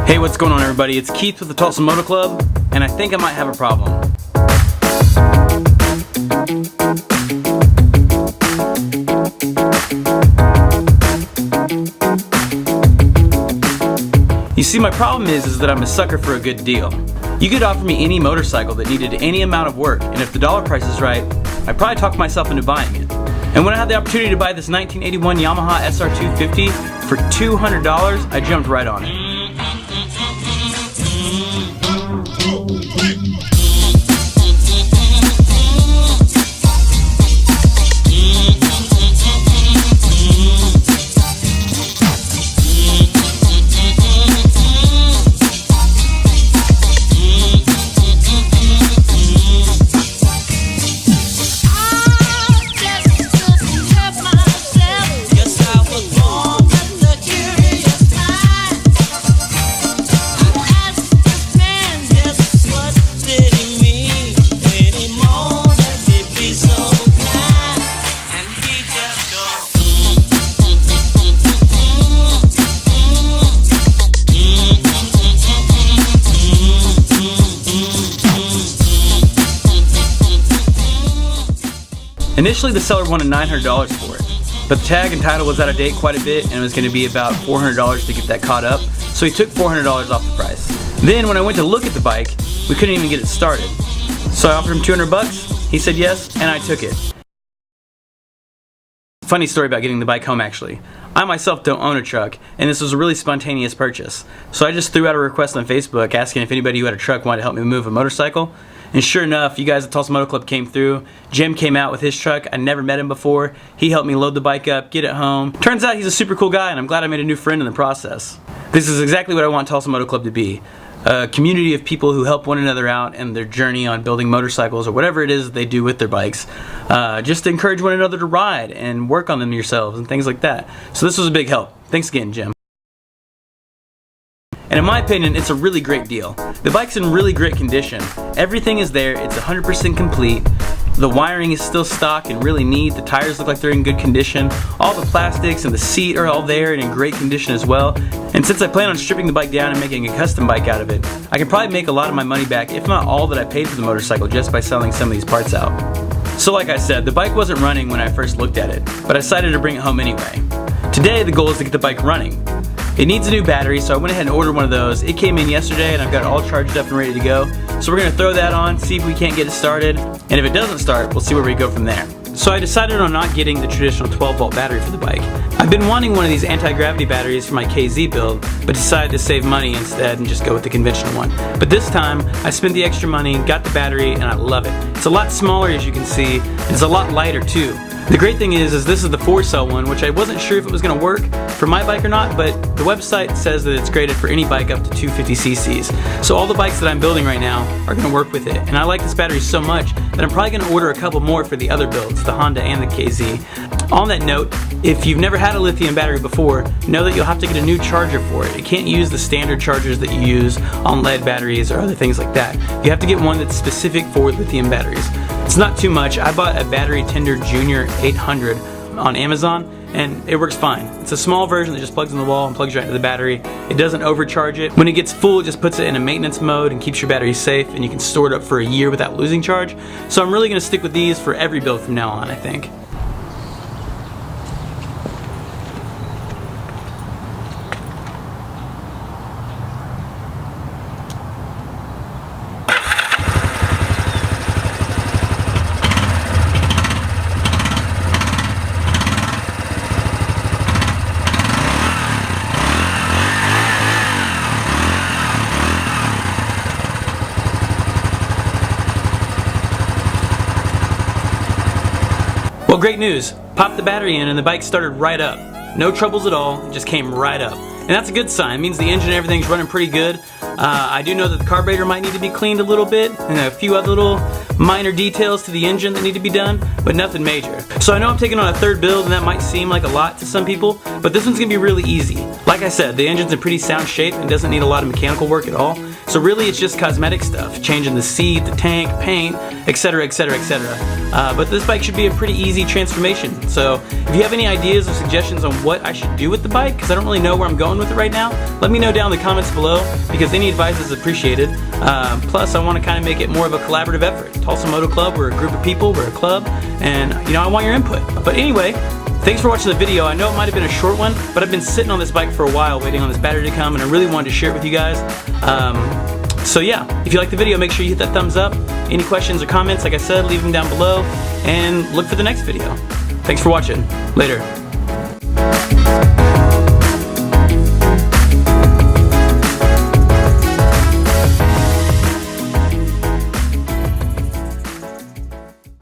Hey, what's going on everybody? It's Keith with the Tulsa Moto Club, and I think I might have a problem. You see, my problem is that I'm a sucker for a good deal. You could offer me any motorcycle that needed any amount of work, and if the dollar price is right, I'd probably talk myself into buying it. And when I had the opportunity to buy this 1981 Yamaha SR250 for $200, I jumped right on it. Initially, the seller wanted $900 for it, but the tag and title was out of date quite a bit and it was going to be about $400 to get that caught up, so he took $400 off the price. Then when I went to look at the bike, we couldn't even get it started. So I offered him $200, he said yes, and I took it. Funny story about getting the bike home actually. I myself don't own a truck, and this was a really spontaneous purchase. So I just threw out a request on Facebook asking if anybody who had a truck wanted to help me move a motorcycle. And sure enough, you guys at Tulsa Moto Club came through. Jim came out with his truck. I never met him before. He helped me load the bike up, get it home. Turns out he's a super cool guy, and I'm glad I made a new friend in the process. This is exactly what I want Tulsa Moto Club to be. A community of people who help one another out in their journey on building motorcycles or whatever it is they do with their bikes. Just to encourage one another to ride and work on them yourselves and things like that. So this was a big help. Thanks again, Jim. And in my opinion, it's a really great deal. The bike's in really great condition. Everything is there, it's 100% complete. The wiring is still stock and really neat. The tires look like they're in good condition. All the plastics and the seat are all there and in great condition as well. And since I plan on stripping the bike down and making a custom bike out of it, I can probably make a lot of my money back, if not all that I paid for the motorcycle, just by selling some of these parts out. So like I said, the bike wasn't running when I first looked at it, but I decided to bring it home anyway. Today the goal is to get the bike running. It needs a new battery, so I went ahead and ordered one of those. It came in yesterday and I've got it all charged up and ready to go. So we're going to throw that on, see if we can't get it started, and if it doesn't start, we'll see where we go from there. So I decided on not getting the traditional 12-volt battery for the bike. I've been wanting one of these anti-gravity batteries for my KZ build, but decided to save money instead and just go with the conventional one. But this time, I spent the extra money, got the battery, and I love it. It's a lot smaller as you can see, and it's a lot lighter too. The great thing is this is the 4-cell one, which I wasn't sure if it was going to work for my bike or not, but the website says that it's graded for any bike up to 250 cc's. So all the bikes that I'm building right now are going to work with it. And I like this battery so much that I'm probably going to order a couple more for the other builds, the Honda and the KZ. On that note, if you've never had a lithium battery before, know that you'll have to get a new charger for it. It can't use the standard chargers that you use on lead batteries or other things like that. You have to get one that's specific for lithium batteries. It's not too much. I bought a Battery Tender Junior 800 on Amazon and it works fine. It's a small version that just plugs in the wall and plugs right into the battery. It doesn't overcharge it. When it gets full, it just puts it in a maintenance mode and keeps your battery safe, and you can store it up for a year without losing charge. So I'm really going to stick with these for every build from now on, I think. Well, great news. Popped the battery in and the bike started right up. No troubles at all, it just came right up. And that's a good sign. It means the engine and everything's running pretty good. I do know that the carburetor might need to be cleaned a little bit, and a few other little minor details to the engine that need to be done, but nothing major. So I know I'm taking on a third build, and that might seem like a lot to some people, but this one's gonna be really easy. Like I said, the engine's in pretty sound shape and doesn't need a lot of mechanical work at all. So really it's just cosmetic stuff, changing the seat, the tank, paint, etc, etc, etc. But this bike should be a pretty easy transformation. So if you have any ideas or suggestions on what I should do with the bike, because I don't really know where I'm going with it right now, let me know down in the comments below, because any advice is appreciated. Plus I want to kind of make it more of a collaborative effort. Tulsa Moto Club, we're a group of people, we're a club, and you know, I want your input. But anyway, thanks for watching the video. I know it might have been a short one, but I've been sitting on this bike for a while waiting on this battery to come, and I really wanted to share it with you guys. So yeah, if you like the video, make sure you hit that thumbs up. Any questions or comments, like I said, leave them down below, and look for the next video. Thanks for watching. Later.